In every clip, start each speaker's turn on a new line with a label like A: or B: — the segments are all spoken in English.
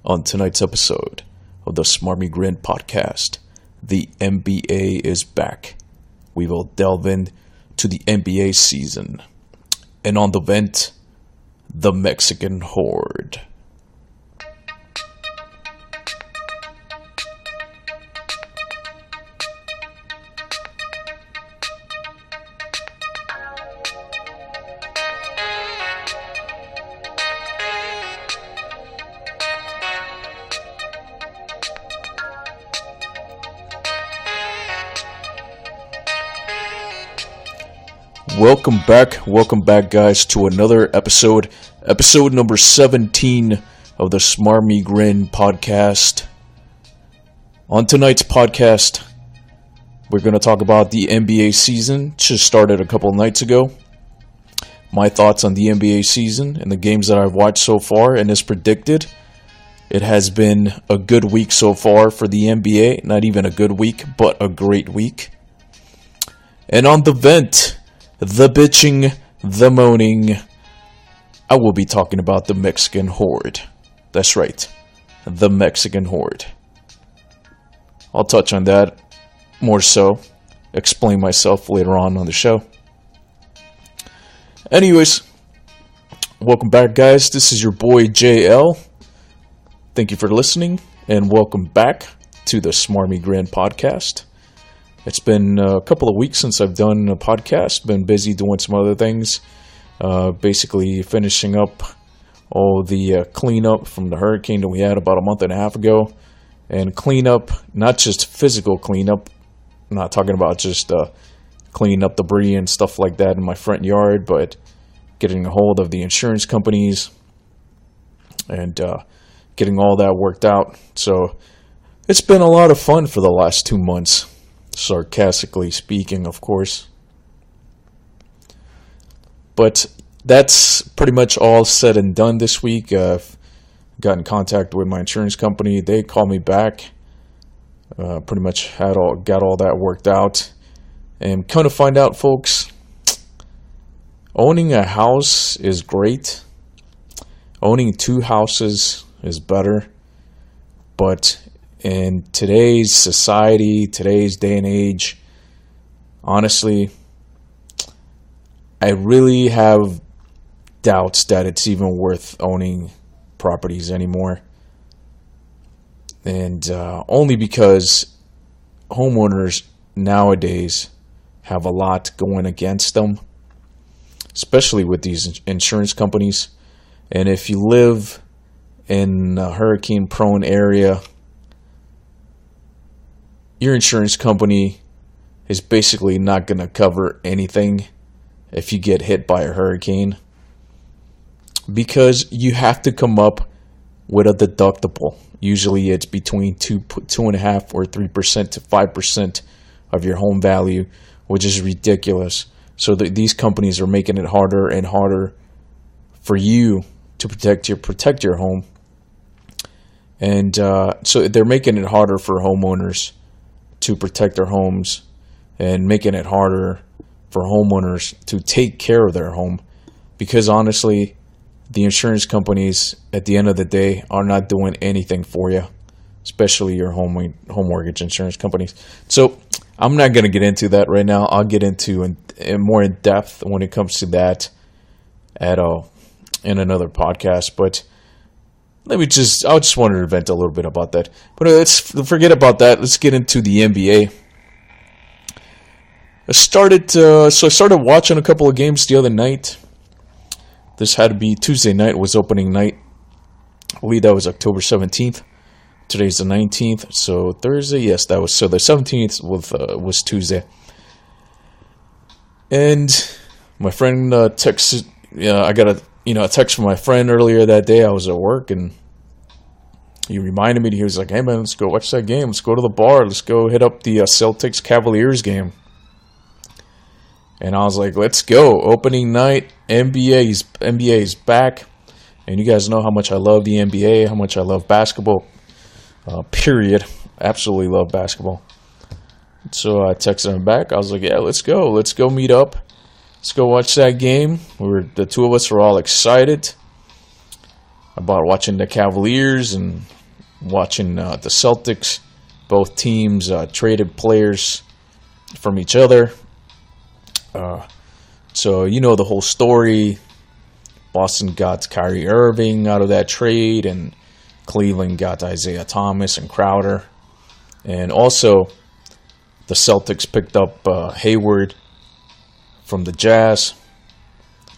A: On tonight's episode of the Smarmy Grin Podcast, the NBA is back. We will delve into the NBA season. And on the vent, the Mexican Horde. Welcome back guys to another episode number 17 of the Smarmy Grin Podcast. On tonight's podcast, we're going to talk about the NBA season, just started a couple nights ago. My thoughts on the NBA season and the games that I've watched so far, and as predicted, it has been a good week so far for the NBA. Not even a good week, but a great week. And on the vent, the bitching, the moaning, I will be talking about the Mexican Horde. That's right, the Mexican Horde. I'll touch on that more so, explain myself later on the show. Anyways, welcome back guys, this is your boy JL. Thank you for listening, and welcome back to the Smarmy Grin Podcast. It's been a couple of weeks since I've done a podcast. Been busy doing some other things. Basically finishing up all the cleanup from the hurricane that we had about a month and a half ago. And cleanup, not just physical cleanup. I'm not talking about just cleaning up debris and stuff like that in my front yard, but getting a hold of the insurance companies and getting all that worked out. So it's been a lot of fun for the last 2 months. Sarcastically speaking, of course. But that's pretty much all said and done this week. I've got in contact with my insurance company. They called me back. Pretty much got all that worked out. And come to find out, folks, owning a house is great. Owning 2 houses is better. But in today's society, today's day and age, honestly, I really have doubts that it's even worth owning properties anymore. And only because homeowners nowadays have a lot going against them, especially with these insurance companies. And if you live in a hurricane-prone area, your insurance company is basically not going to cover anything if you get hit by a hurricane, because you have to come up with a deductible. Usually it's between 2.5% or 3% to 5% of your home value, which is ridiculous. So these companies are making it harder and harder for you to protect your home. And so they're making it harder for homeowners to protect their homes, and making it harder for homeowners to take care of their home, because honestly, the insurance companies at the end of the day are not doing anything for you, especially your home mortgage insurance companies. So I'm not going to get into that right now. I'll get into in more in depth when it comes to that in another podcast. But I just wanted to vent a little bit about that. But let's forget about that. Let's get into the NBA. I started watching a couple of games the other night. This had to be Tuesday night, was opening night. I believe that was October 17th. Today's the 19th, so Thursday, yes, that was, so the 17th was Tuesday. And my friend texted, I got a text from my friend earlier that day. I was at work, and he reminded me. He was like, "Hey man, let's go watch that game. Let's go to the bar. Let's go hit up the Celtics Cavaliers game." And I was like, "Let's go! Opening night, NBA is back." And you guys know how much I love the NBA, how much I love basketball. Period. Absolutely love basketball. So I texted him back. I was like, "Yeah, let's go. Let's go meet up. Let's go watch that game." The two of us were all excited. about watching the Cavaliers and watching the Celtics. Both teams traded players from each other. So you know the whole story. Boston got Kyrie Irving out of that trade, and Cleveland got Isaiah Thomas and Crowder. And also, the Celtics picked up Hayward from the Jazz.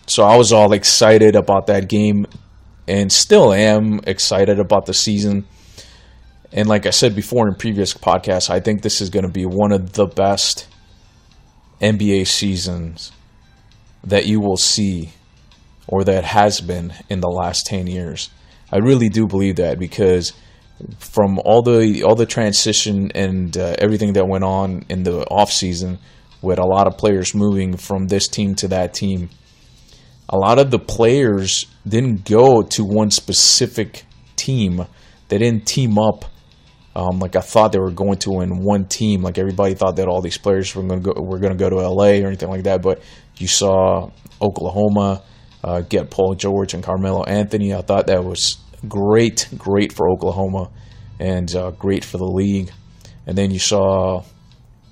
A: So I was all excited about that game, and still am excited about the season. And like I said before in previous podcasts, I think this is going to be one of the best NBA seasons that you will see, or that has been in the last 10 years. I really do believe that, because from all the transition and everything that went on in the offseason, with a lot of players moving from this team to that team, a lot of the players didn't go to one specific team. They didn't team up like I thought they were going to in one team. Like everybody thought that all these players were going to go to LA or anything like that. But you saw Oklahoma get Paul George and Carmelo Anthony. I thought that was great for Oklahoma, and great for the league. And then you saw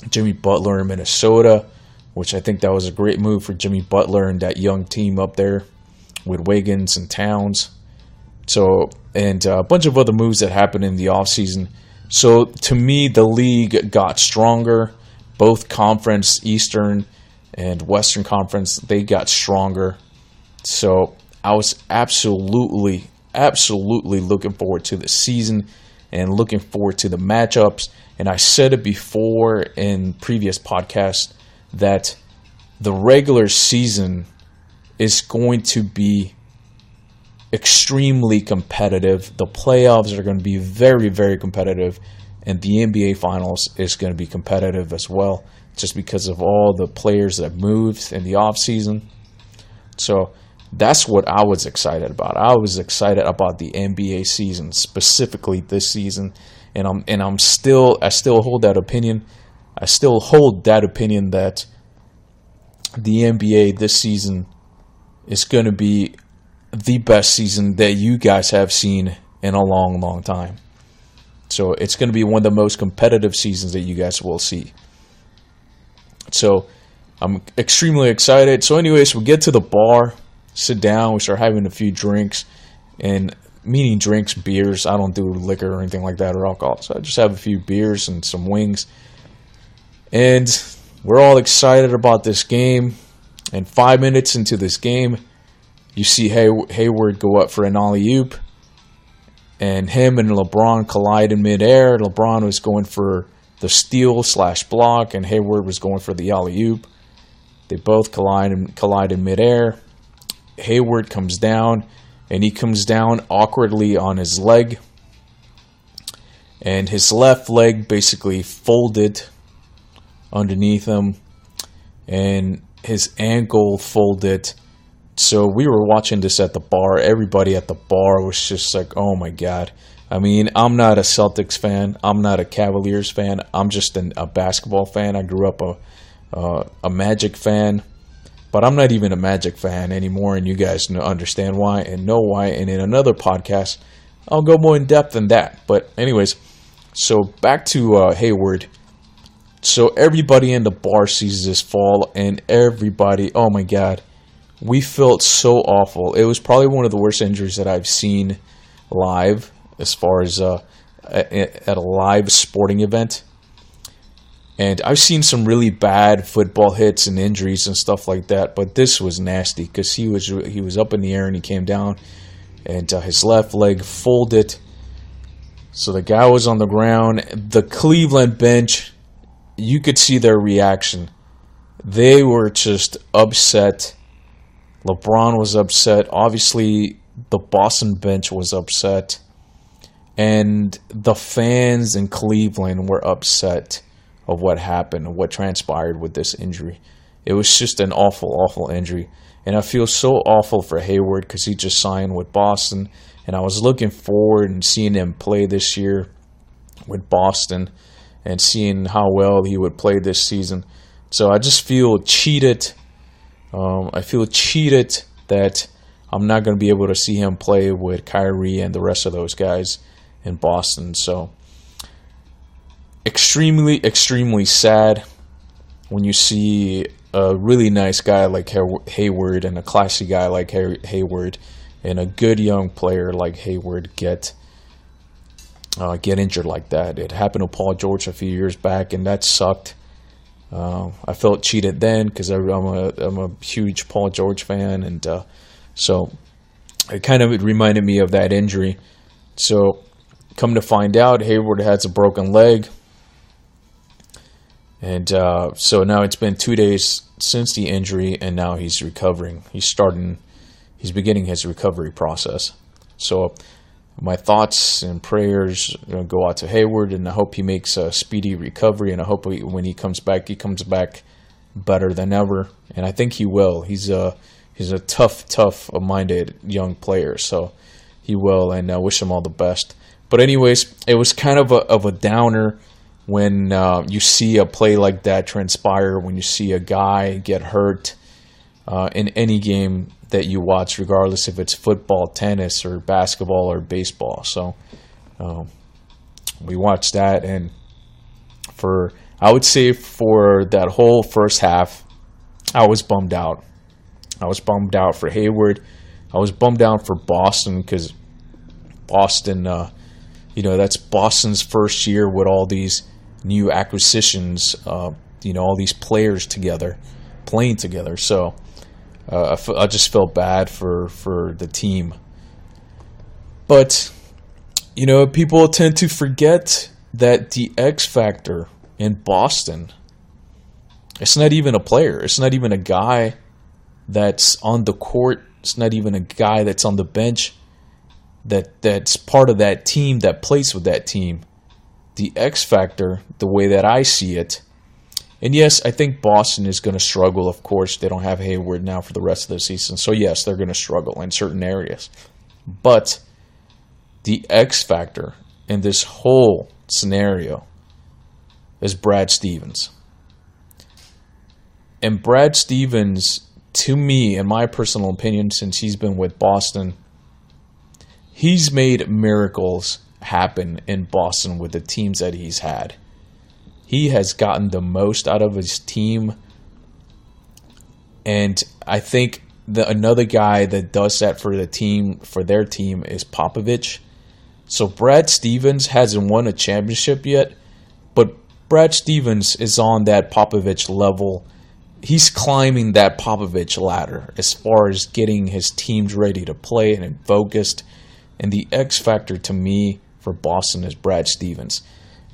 A: Jimmy Butler in Minnesota, which I think that was a great move for Jimmy Butler and that young team up there with Wiggins and Towns. So, and a bunch of other moves that happened in the offseason. So, to me, the league got stronger. Both conference, Eastern and Western Conference, they got stronger. So, I was absolutely looking forward to the season and looking forward to the matchups. And I said it before in previous podcasts that the regular season is going to be extremely competitive. The playoffs are going to be very, very competitive. And the NBA Finals is going to be competitive as well, just because of all the players that moved in the offseason. So that's what I was excited about. I was excited about the NBA season, specifically this season. And I still hold that opinion. I still hold that opinion that the NBA this season is going to be the best season that you guys have seen in a long, long time. So it's going to be one of the most competitive seasons that you guys will see. So I'm extremely excited. So anyways, we get to the bar, sit down, we start having a few drinks, and meaning drinks, beers. I don't do liquor or anything like that or alcohol. So I just have a few beers and some wings. And we're all excited about this game. And 5 minutes into this game, you see Hayward go up for an alley-oop. And him and LeBron collide in midair. LeBron was going for the steal/block, and Hayward was going for the alley-oop. They both collide in midair. Hayward comes down, and he comes down awkwardly on his leg. And his left leg basically folded underneath him, and his ankle folded. So we were watching this at the bar. Everybody at the bar was just like, oh my God. I mean, I'm not a Celtics fan. I'm not a Cavaliers fan. I'm just a basketball fan. I grew up a Magic fan. But I'm not even a Magic fan anymore, and you guys understand why and know why. And in another podcast, I'll go more in depth than that. But anyways, so back to Hayward. So everybody in the bar sees this fall, and everybody, oh my God, we felt so awful. It was probably one of the worst injuries that I've seen live, as far as at a live sporting event. And I've seen some really bad football hits and injuries and stuff like that, but this was nasty because he was up in the air and he came down, and his left leg folded. So the guy was on the ground. The Cleveland bench, you could see their reaction. They were just upset. LeBron was upset. Obviously, the Boston bench was upset. And the fans in Cleveland were upset of what happened and what transpired with this injury. It was just an awful, awful injury. And I feel so awful for Hayward because he just signed with Boston. And I was looking forward and seeing him play this year with Boston and seeing how well he would play this season. So I just feel cheated. I feel cheated that I'm not going to be able to see him play with Kyrie and the rest of those guys in Boston. So extremely, extremely sad when you see a really nice guy like Hayward and a classy guy like Hayward and a good young player like Hayward get injured like that. It happened to Paul George a few years back, and that sucked. I felt cheated then because I'm a huge Paul George fan, and so it kind of reminded me of that injury. So come to find out, Hayward has a broken leg, and so now it's been 2 days since the injury, and now he's recovering. He's beginning his recovery process. So my thoughts and prayers go out to Hayward, and I hope he makes a speedy recovery, and I hope when he comes back better than ever, and I think he will. He's a tough-minded young player, so he will, and I wish him all the best. But anyways, it was kind of a downer when you see a play like that transpire, when you see a guy get hurt in any game that you watch, regardless if it's football, tennis, or basketball, or baseball. So we watched that, and I would say for that whole first half, I was bummed out. I was bummed out for Hayward. I was bummed out for Boston because Boston, that's Boston's first year with all these new acquisitions, all these players playing together. So I just felt bad for the team. But, people tend to forget that the X factor in Boston, it's not even a player. It's not even a guy that's on the court. It's not even a guy that's on the bench that's part of that team, that plays with that team. The X factor, the way that I see it, and yes, I think Boston is going to struggle. Of course, they don't have Hayward now for the rest of the season. So yes, they're going to struggle in certain areas. But the X factor in this whole scenario is Brad Stevens. And Brad Stevens, to me, in my personal opinion, since he's been with Boston, he's made miracles happen in Boston with the teams that he's had. He has gotten the most out of his team. And I think another guy that does that for their team is Popovich. So Brad Stevens hasn't won a championship yet, but Brad Stevens is on that Popovich level. He's climbing that Popovich ladder as far as getting his teams ready to play and focused. And the X factor to me for Boston is Brad Stevens.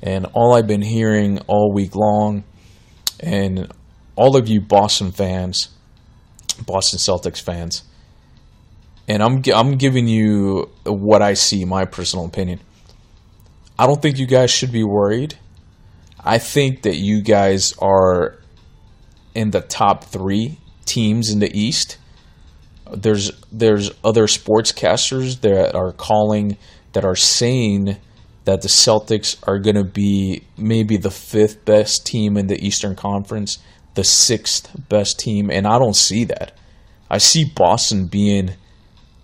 A: And all I've been hearing all week long, and all of you Boston fans, Boston Celtics fans, and I'm giving you what I see, my personal opinion. I don't think you guys should be worried. I think that you guys are in the top 3 teams in the East. There's other sportscasters that are saying that the Celtics are going to be maybe the 5th best team in the Eastern Conference, the 6th best team, and I don't see that. I see Boston being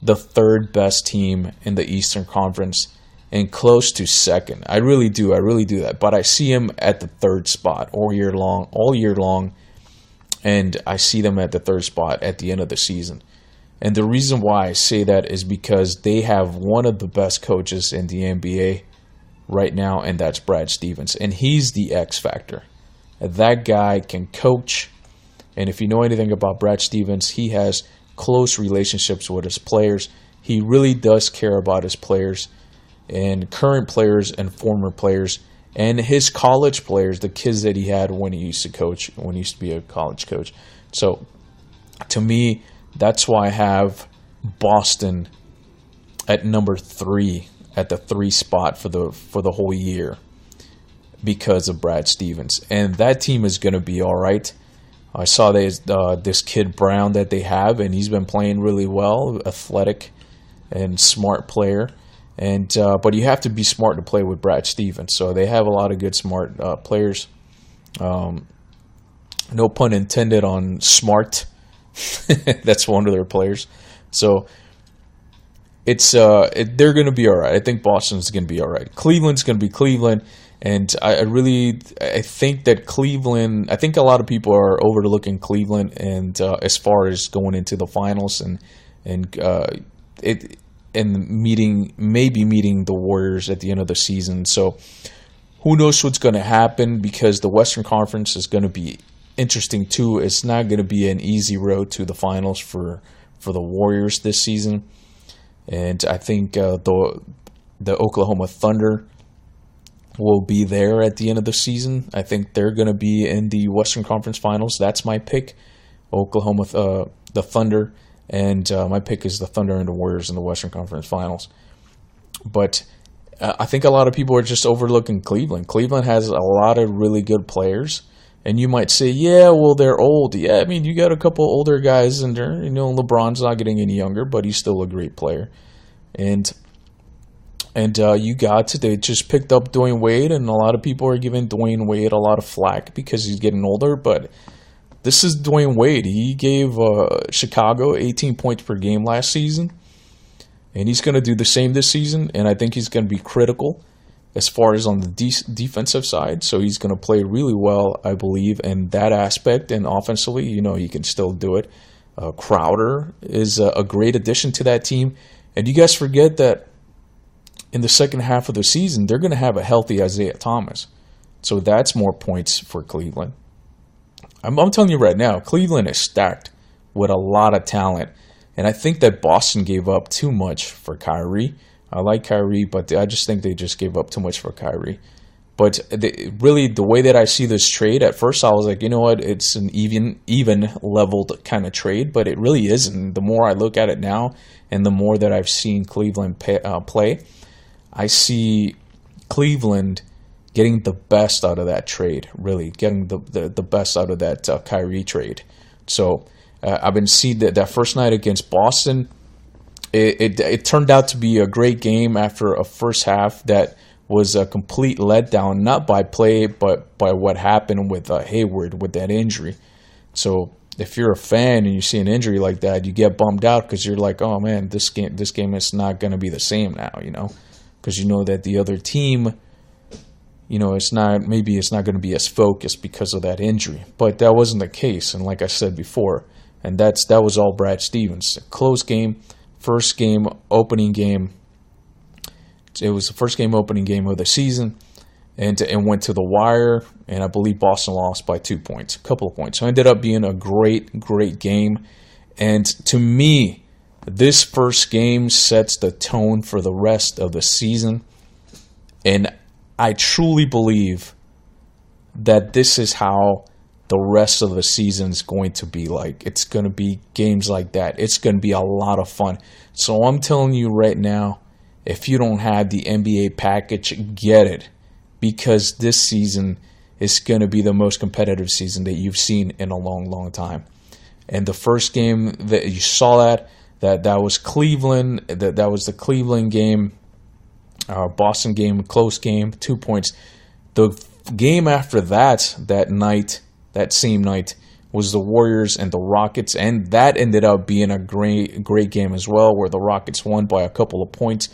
A: the 3rd best team in the Eastern Conference and close to 2nd. I really do that. But I see them at the 3rd spot all year long, and I see them at the 3rd spot at the end of the season. And the reason why I say that is because they have one of the best coaches in the NBA right now, and that's Brad Stevens. And he's the X factor. That guy can coach. And if you know anything about Brad Stevens, he has close relationships with his players. He really does care about his players, and current players and former players, and his college players, the kids that he had when he used to be a college coach. So to me, that's why I have Boston at number 3, at the 3 spot for the whole year, because of Brad Stevens. And that team is going to be all right. I saw this kid Brown that they have, and he's been playing really well, athletic and smart player. And but you have to be smart to play with Brad Stevens. So they have a lot of good smart players. No pun intended on smart. That's one of their players. So they're going to be all right. I think Boston's going to be all right. Cleveland's going to be Cleveland, and I think that Cleveland. I think a lot of people are overlooking Cleveland, and as far as going into the finals and maybe meeting the Warriors at the end of the season. So who knows what's going to happen, because the Western Conference is going to be interesting too. It's not going to be an easy road to the finals for the Warriors this season. And I think the Oklahoma Thunder will be there at the end of the season. I think they're going to be in the Western Conference Finals. That's my pick, Oklahoma, the Thunder, and my pick is the Thunder and the Warriors in the Western Conference Finals. But I think a lot of people are just overlooking Cleveland. Cleveland has a lot of really good players. And you might say, yeah, well, they're old. Yeah, I mean, you got a couple older guys in there. You know, LeBron's not getting any younger, but he's still a great player. And they just picked up Dwayne Wade, and a lot of people are giving Dwayne Wade a lot of flack because he's getting older. But this is Dwayne Wade. He gave Chicago 18 points per game last season, and he's going to do the same this season. And I think he's going to be critical as far as on the defensive side. So he's going to play really well, I believe, in that aspect. And offensively, you know, he can still do it. Crowder is a great addition to that team. And you guys forget that in the second half of the season, they're going to have a healthy Isaiah Thomas. So that's more points for Cleveland. I'm telling you right now, Cleveland is stacked with a lot of talent. And I think that Boston gave up too much for Kyrie. I like Kyrie, but I just think they just gave up too much for Kyrie. But really, the way that I see this trade, at first I was like, you know what, it's an even leveled kind of trade, but it really isn't. The more I look at it now, and the more that I've seen Cleveland play, I see Cleveland getting the best out of that trade, really, getting the best out of that Kyrie trade. So I've been seeing that first night against Boston, it turned out to be a great game after a first half that was a complete letdown, not by play, but by what happened with Hayward with that injury. So if you're a fan and you see an injury like that, you get bummed out because you're like, oh man, this game is not going to be the same now, you know, because you know that the other team, you know, it's not going to be as focused because of that injury. But that wasn't the case, and like I said before, and that was all Brad Stevens. Close game. First game, opening game. It was the first game, opening game of the season, and went to the wire. And I believe Boston lost by 2 points, a couple of points. So it ended up being a great game. And to me, this first game sets the tone for the rest of the season. And I truly believe that this is how the rest of the season is going to be like. It's going to be games like that. It's going to be a lot of fun. So I'm telling you right now, if you don't have the NBA package, get it. Because this season is going to be the most competitive season that you've seen in a long, long time. And the first game that you saw that was Cleveland. That was the Cleveland game. Boston game, close game, 2 points. The game after that same night, was the Warriors and the Rockets, and that ended up being a great game as well, where the Rockets won by a couple of points.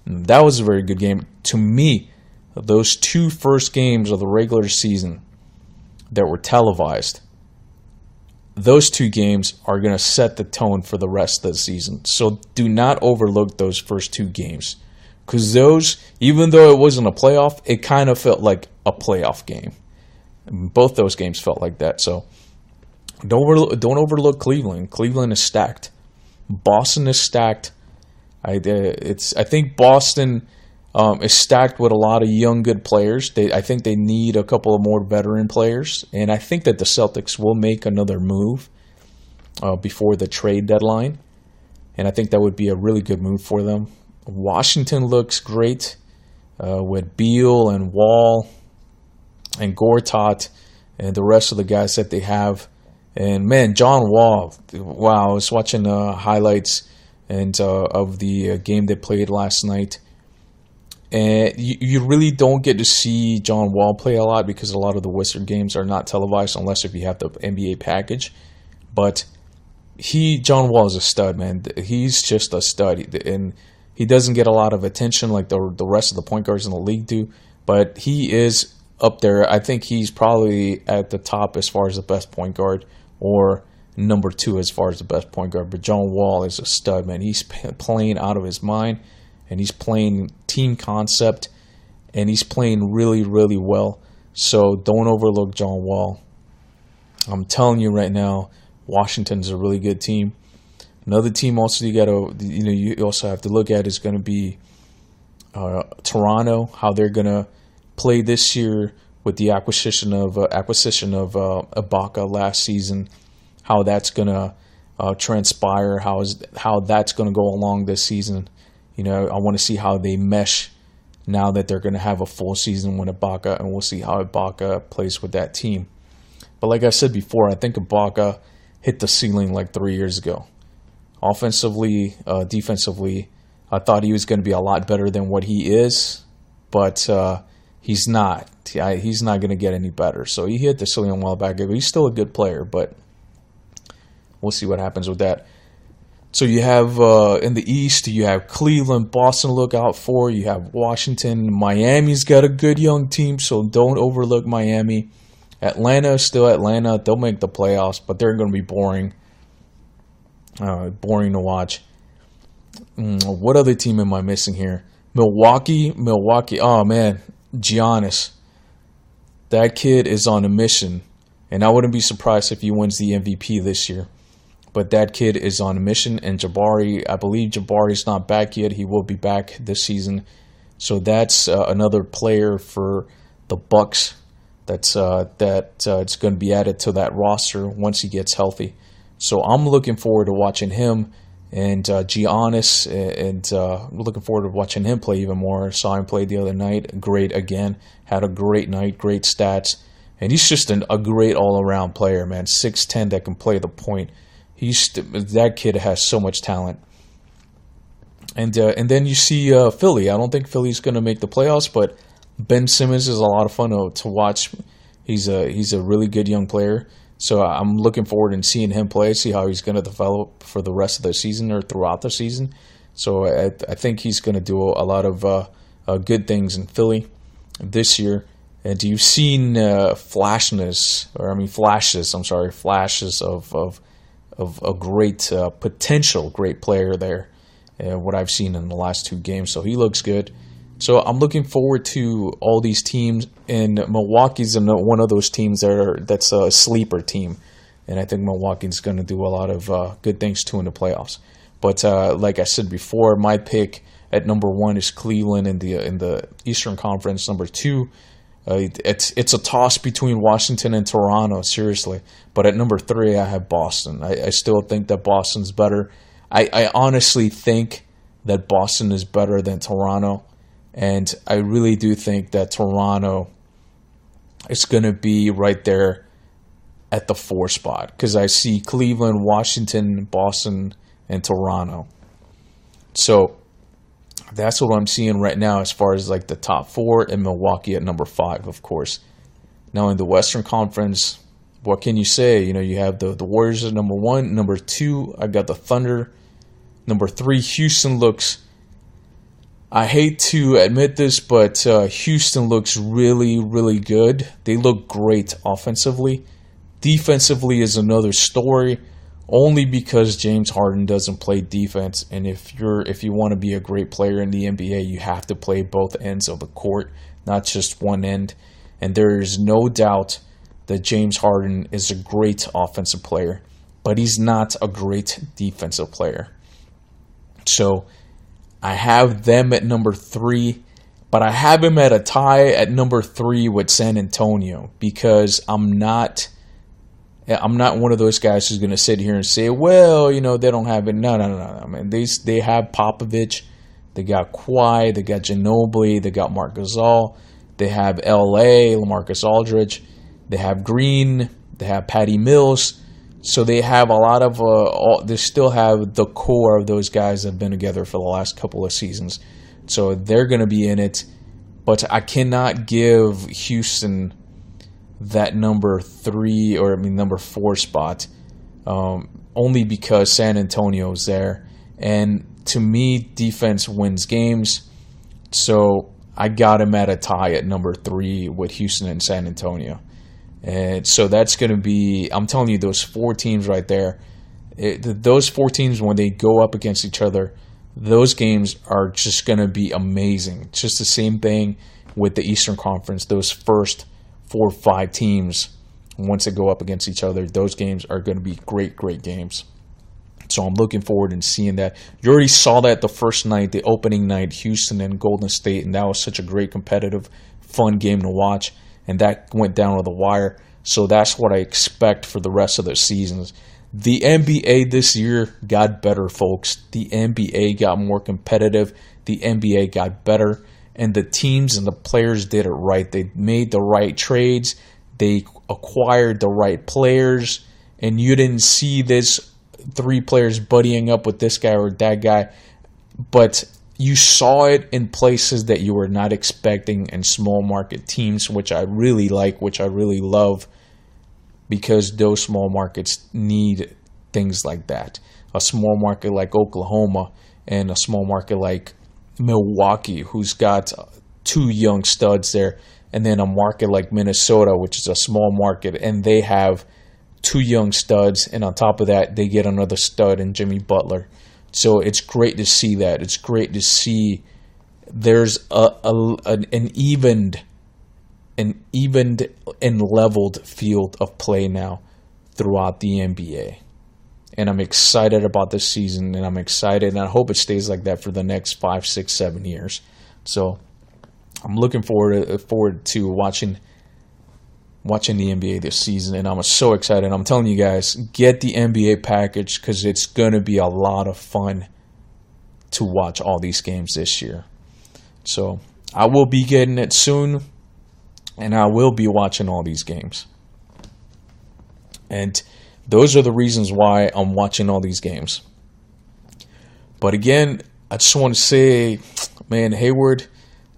A: And that was a very good game. To me, those two first games of the regular season that were televised, those two games are going to set the tone for the rest of the season. So do not overlook those first two games. Because those, even though it wasn't a playoff, it kind of felt like a playoff game. Both those games felt like that. So don't overlook Cleveland. Cleveland is stacked. Boston is stacked. I think Boston is stacked with a lot of young, good players. I think they need a couple of more veteran players. And I think that the Celtics will make another move before the trade deadline. And I think that would be a really good move for them. Washington looks great with Beal and Wall and Gortat and the rest of the guys that they have. And man, John Wall, wow, I was watching highlights and of the game they played last night. And you really don't get to see John Wall play a lot because a lot of the Wizard games are not televised unless if you have the NBA package. But John Wall is a stud, man. He's just a stud. And He doesn't get a lot of attention like the rest of the point guards in the league do, but he is up there. I think he's probably at the top as far as the best point guard, or number 2 as far as the best point guard. But John Wall is a stud, man. He's playing out of his mind, and he's playing team concept, and he's playing really, really well. So don't overlook John Wall. I'm telling you right now, Washington's a really good team. Another team also you also have to look at is going to be Toronto, how they're going to play this year with the acquisition of Ibaka last season, how that's going to transpire, how that's going to go along this season. I want to see how they mesh now that they're going to have a full season with Ibaka, and we'll see how Ibaka plays with that team. But like I said before, I think Ibaka hit the ceiling like 3 years ago. Offensively, defensively, I thought he was going to be a lot better than what he is, but he's not. He's not going to get any better. So he hit the ceiling a while back. He's still a good player, but we'll see what happens with that. So you have in the East, you have Cleveland, Boston, look out for. You have Washington. Miami's got a good young team, so don't overlook Miami. Atlanta is still Atlanta. They'll make the playoffs, but they're going to be boring. Boring to watch. What other team am I missing here? Milwaukee. Oh, man. Giannis. That kid is on a mission. And I wouldn't be surprised if he wins the MVP this year. But that kid is on a mission. And Jabari, I believe Jabari's not back yet. He will be back this season. So that's another player for the Bucks that's going to be added to that roster once he gets healthy. So I'm looking forward to watching him and Giannis, and looking forward to watching him play even more. Saw him play the other night. Great again. Had a great night, great stats. And he's just a great all-around player, man. 6'10", that can play the point. That kid has so much talent. And then you see Philly. I don't think Philly's going to make the playoffs, but Ben Simmons is a lot of fun to watch. He's a really good young player. So I'm looking forward to seeing him play, see how he's going to develop for the rest of the season or throughout the season. So I think he's going to do a lot of good things in Philly this year. And you've seen flashes of a great potential great player there. What I've seen in the last 2 games, so he looks good. So I'm looking forward to all these teams, and Milwaukee's one of those teams that's a sleeper team, and I think Milwaukee's going to do a lot of good things too in the playoffs. But like I said before, my pick at number 1 is Cleveland in the Eastern Conference. Number 2, it's a toss between Washington and Toronto, seriously. But at number 3, I have Boston. I still think that Boston's better. I honestly think that Boston is better than Toronto. And I really do think that Toronto is going to be right there at the 4 spot. Because I see Cleveland, Washington, Boston, and Toronto. So that's what I'm seeing right now as far as like the top 4, and Milwaukee at number 5, of course. Now in the Western Conference, what can you say? You have the Warriors at number 1. Number 2, I got the Thunder. Number 3, Houston looks... I hate to admit this, but Houston looks really, really good. They look great offensively. Defensively is another story, only because James Harden doesn't play defense. And if you want to be a great player in the NBA, you have to play both ends of the court, not just one end. And there is no doubt that James Harden is a great offensive player, but he's not a great defensive player. So I have them at number 3, but I have him at a tie at number 3 with San Antonio, because I'm not one of those guys who's going to sit here and say, well, they don't have it. No. I mean, they have Popovich, they got Kawhi, they got Ginobili, they got Marc Gasol, they have LA, LaMarcus Aldridge, they have Green, they have Patty Mills. So they have a lot of, they still have the core of those guys that have been together for the last couple of seasons. So they're going to be in it. But I cannot give Houston that number 4 spot, only because San Antonio is there. And to me, defense wins games. So I got him at a tie at number 3 with Houston and San Antonio. And so that's going to be, I'm telling you, those 4 teams right there, those 4 teams, when they go up against each other, those games are just going to be amazing. It's just the same thing with the Eastern Conference. Those first 4 or 5 teams, once they go up against each other, those games are going to be great, great games. So I'm looking forward to seeing that. You already saw that the first night, the opening night, Houston and Golden State, and that was such a great, competitive, fun game to watch. And that went down to the wire. So that's what I expect for the rest of the seasons. The NBA this year got better, folks. The NBA got more competitive. The NBA got better. And the teams and the players did it right. They made the right trades. They acquired the right players. And you didn't see this 3 players buddying up with this guy or that guy. But you saw it in places that you were not expecting in small market teams, which I really like, which I really love, because those small markets need things like that. A small market like Oklahoma and a small market like Milwaukee, who's got 2 young studs there, and then a market like Minnesota, which is a small market, and they have 2 young studs, and on top of that, they get another stud in Jimmy Butler. So it's great to see that. It's great to see there's an evened and leveled field of play now throughout the NBA. And I'm excited about this season, and I'm excited, and I hope it stays like that for the next 5, 6, 7 years. So I'm looking forward to watching the NBA this season, and I'm so excited. I'm telling you guys, get the NBA package, because it's going to be a lot of fun to watch all these games this year. So I will be getting it soon, and I will be watching all these games. And those are the reasons why I'm watching all these games. But again, I just want to say, man, Hayward,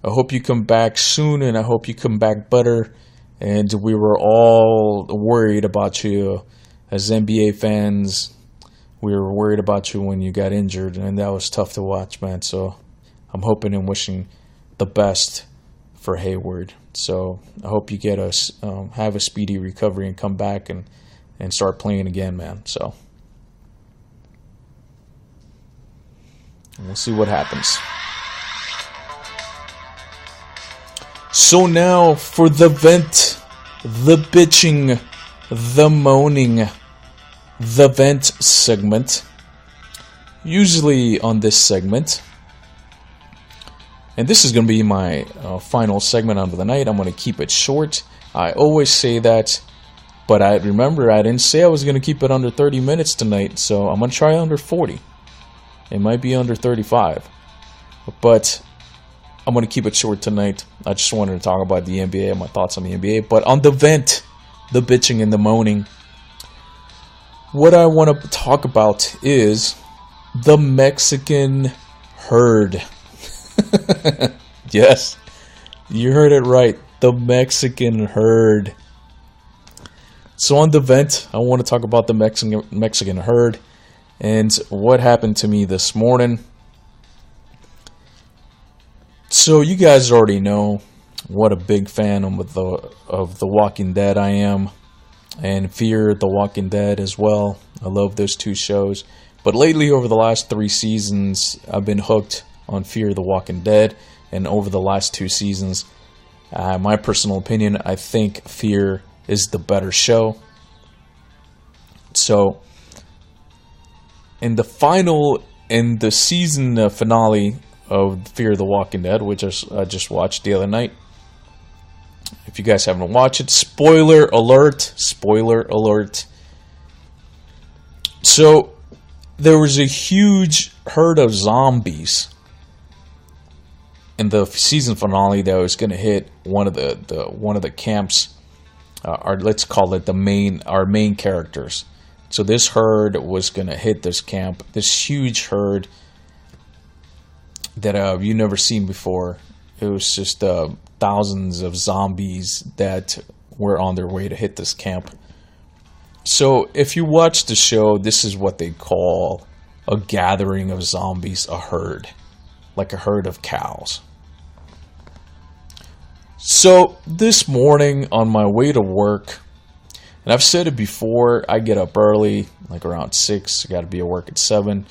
A: I hope you come back soon, and I hope you come back better. And we were all worried about you as NBA fans. We were worried about you when you got injured, and that was tough to watch, man. So I'm hoping and wishing the best for Hayward. So I hope you get have a speedy recovery and come back and start playing again, man. So we'll see what happens. So now for the vent, the bitching, the moaning, the vent segment. Usually on this segment, and this is going to be my final segment of the night. I'm going to keep it short. I always say that, but I remember I didn't say I was going to keep it under 30 minutes tonight, so I'm going to try under 40. It might be under 35, but I'm going to keep it short tonight. I just wanted to talk about the NBA and my thoughts on the NBA. But on the vent, the bitching and the moaning, what I want to talk about is the Mexican herd. Yes, you heard it right. The Mexican herd. So on the vent, I want to talk about the Mexican herd and what happened to me this morning. So you guys already know what a big fan of The Walking Dead I am, and Fear the Walking Dead as well. I love those 2 shows. But lately, over the last 3 seasons, I've been hooked on Fear the Walking Dead, and over the last 2 seasons, my personal opinion, I think Fear is the better show. So in the season finale of Fear the Walking Dead, which I just watched the other night. If you guys haven't watched it, spoiler alert. So there was a huge herd of zombies in the season finale that was going to hit one of the camps, or let's call it our main characters. So this herd was going to hit this camp, this huge herd that you've never seen before. It was just thousands of zombies that were on their way to hit this camp. So if you watch the show, this is what they call a gathering of zombies, a herd, like a herd of cows. So this morning on my way to work, and I've said it before, I get up early, like around 6. I got to be at work at 7.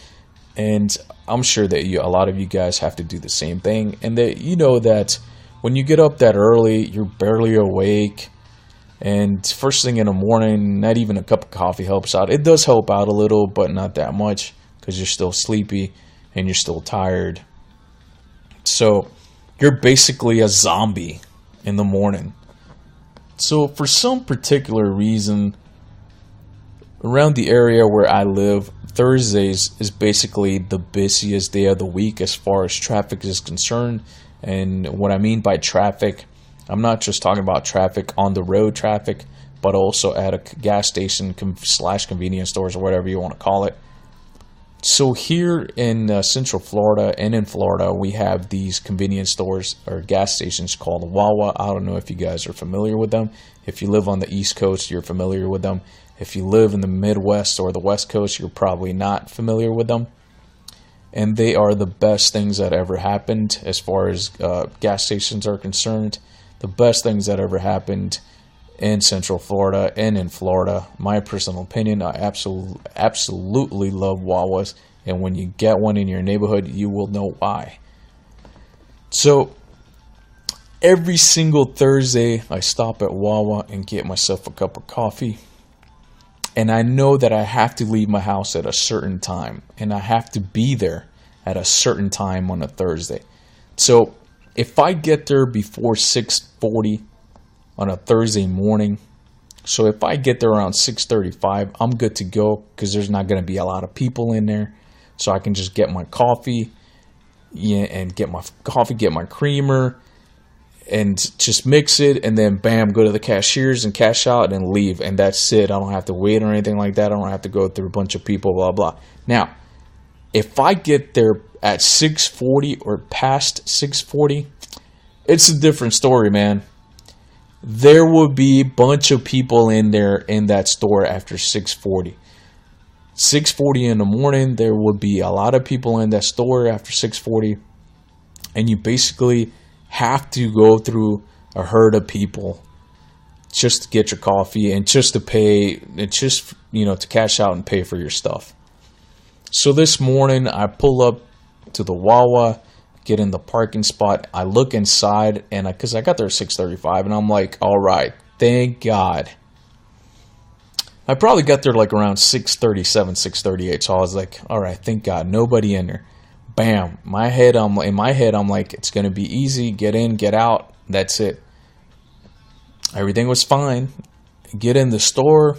A: And I'm sure that a lot of you guys have to do the same thing. And that you know that when you get up that early, you're barely awake. And first thing in the morning, not even a cup of coffee helps out. It does help out a little, but not that much because you're still sleepy and you're still tired. So you're basically a zombie in the morning. So for some particular reason, around the area where I live, Thursdays is basically the busiest day of the week as far as traffic is concerned. And what I mean by traffic, I'm not just talking about traffic on the road traffic, but also at a gas station / convenience stores or whatever you want to call it. So here in Central Florida and in Florida, we have these convenience stores or gas stations called Wawa. I don't know if you guys are familiar with them. If you live on the East Coast, you're familiar with them. If you live in the Midwest or the West Coast, you're probably not familiar with them. And they are the best things that ever happened as far as gas stations are concerned. The best things that ever happened in Central Florida and in Florida. My personal opinion, I absolutely love Wawas. And when you get one in your neighborhood, you will know why. So every single Thursday, I stop at Wawa and get myself a cup of coffee. And I know that I have to leave my house at a certain time. And I have to be there at a certain time on a Thursday. So if I get there before 6:40 on a Thursday morning, so if I get there around 6:35, I'm good to go because there's not going to be a lot of people in there. So I can just get my coffee, and get my creamer, and just mix it, and then bam, go to the cashiers and cash out and leave, and that's it. I don't have to wait or anything like that. I don't have to go through a bunch of people, blah, blah. Now, if I get there at 6:40 or past 6:40, it's a different story, man. There will be a bunch of people in there in that store after 6:40. 6:40 in the morning, there would be a lot of people in that store after 6:40, and you basically have to go through a herd of people just to get your coffee and just to pay, and just, to cash out and pay for your stuff. So this morning, I pull up to the Wawa, get in the parking spot. I look inside, and because I got there at 6:35, and I'm like, all right, thank God. I probably got there like around 6:37, 6:38. So I was like, all right, thank God, nobody in there. Bam. In my head, I'm like, it's going to be easy. Get in, get out. That's it. Everything was fine. Get in the store,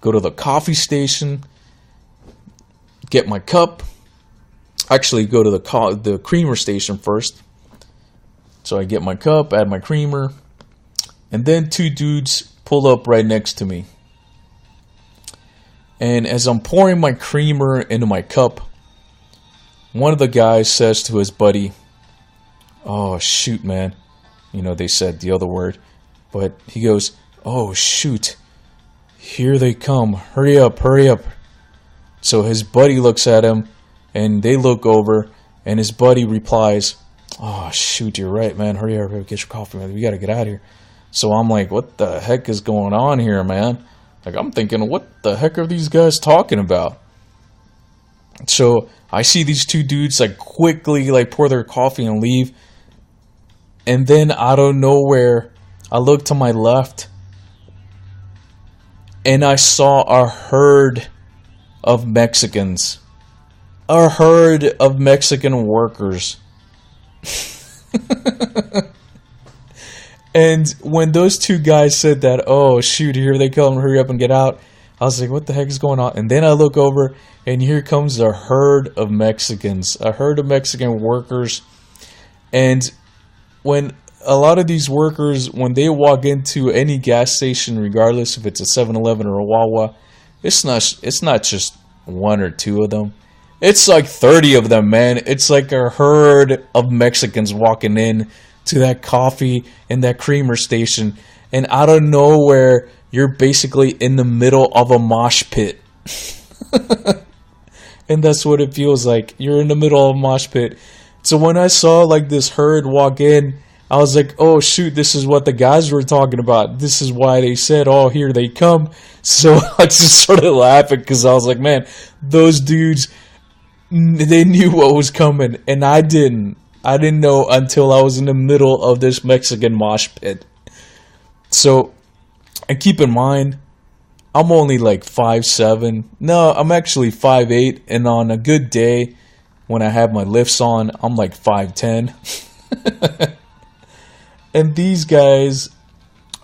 A: go to the coffee station, get my cup. Actually, go to the creamer station first. So I get my cup, add my creamer, and then two dudes pull up right next to me. And as I'm pouring my creamer into my cup, one of the guys says to his buddy, "Oh, shoot, man." They said the other word. But he goes, "Oh, shoot. Here they come. Hurry up, hurry up." So his buddy looks at him, and they look over, and his buddy replies, "Oh, shoot, you're right, man. Hurry up, get your coffee, man. We got to get out of here." So I'm like, what the heck is going on here, man? Like, I'm thinking, what the heck are these guys talking about? So I see these two dudes quickly pour their coffee and leave. And then out of nowhere, I look to my left, and I saw a herd of Mexicans. A herd of Mexican workers. And when those two guys said that, "Oh, shoot, here they come, hurry up and get out," I was like, what the heck is going on? And then I look over, and here comes a herd of Mexicans, a herd of Mexican workers. And when a lot of these workers, when they walk into any gas station, regardless if it's a 7-Eleven or a Wawa, it's not just one or two of them. It's like 30 of them, man. It's like a herd of Mexicans walking in to that coffee and that creamer station. And out of nowhere, you're basically in the middle of a mosh pit. And that's what it feels like. You're in the middle of a mosh pit. So when I saw like this herd walk in, I was like, oh shoot, this is what the guys were talking about. This is why they said, oh, here they come. So I just started laughing because I was like, man, those dudes, they knew what was coming. And I didn't. I didn't know until I was in the middle of this Mexican mosh pit. So, and keep in mind, I'm only like 5'7". No, I'm actually 5'8". And on a good day, when I have my lifts on, I'm like 5'10". And these guys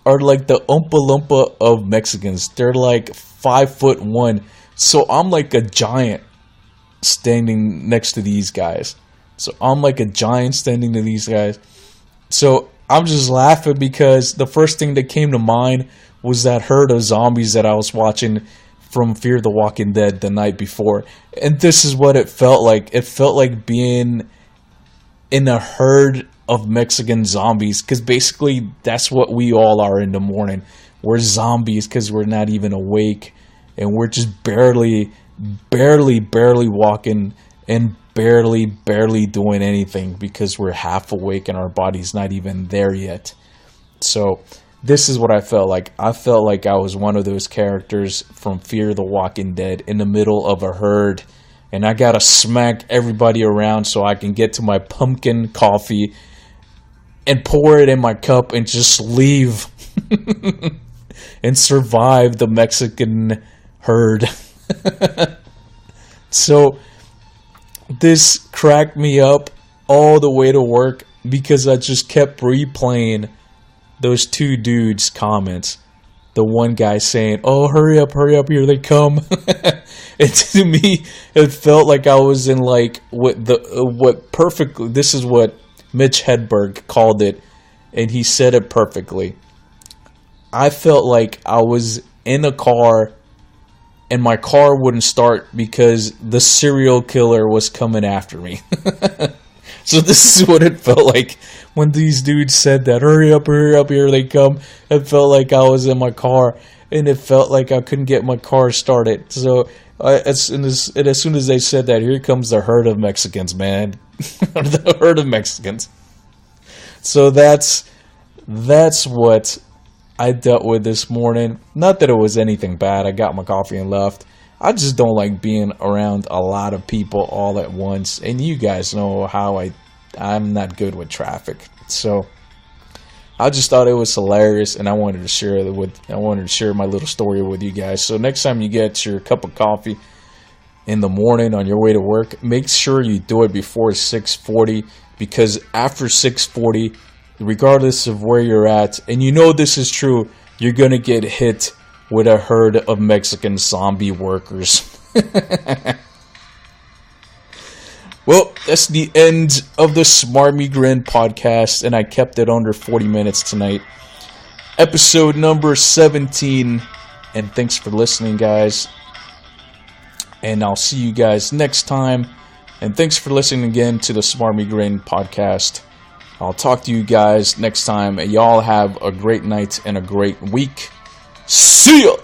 A: are like the Oompa Loompa of Mexicans. They're like 5'1". So I'm like a giant standing next to these guys. So I'm like a giant standing to these guys. So I'm just laughing because the first thing that came to mind was that herd of zombies that I was watching from Fear the Walking Dead the night before. And this is what it felt like. It felt like being in a herd of Mexican zombies, because basically that's what we all are in the morning. We're zombies because we're not even awake, and we're just barely walking and barely doing anything because we're half awake and our body's not even there yet. So this is what I felt like. I felt like I was one of those characters from Fear the Walking Dead in the middle of a herd, and I gotta smack everybody around so I can get to my pumpkin coffee and pour it in my cup and just leave and survive the Mexican herd. So this cracked me up all the way to work because I just kept replaying those two dudes' comments. The one guy saying, oh, hurry up, here they come. And to me, it felt like I was in like this is what Mitch Hedberg called it, and he said it perfectly. I felt like I was in a car and my car wouldn't start because the serial killer was coming after me. So this is what it felt like when these dudes said that, hurry up, here they come. It felt like I was in my car, and it felt like I couldn't get my car started. So as soon as they said that, here comes the herd of Mexicans, man. The herd of Mexicans. So that's what I dealt with this morning. Not that it was anything bad. I got my coffee and left. I just don't like being around a lot of people all at once. And you guys know how I'm not good with traffic. So I just thought it was hilarious, and I wanted to share my little story with you guys. So next time you get your cup of coffee in the morning on your way to work, make sure you do it before 6:40, because after 6:40, regardless of where you're at, and you know this is true, you're going to get hit with a herd of Mexican zombie workers. Well, that's the end of the Smarmy Grin podcast, and I kept it under 40 minutes tonight. Episode number 17, and thanks for listening, guys. And I'll see you guys next time. And thanks for listening again to the Smarmy Grin podcast. I'll talk to you guys next time. Y'all have a great night and a great week. See ya!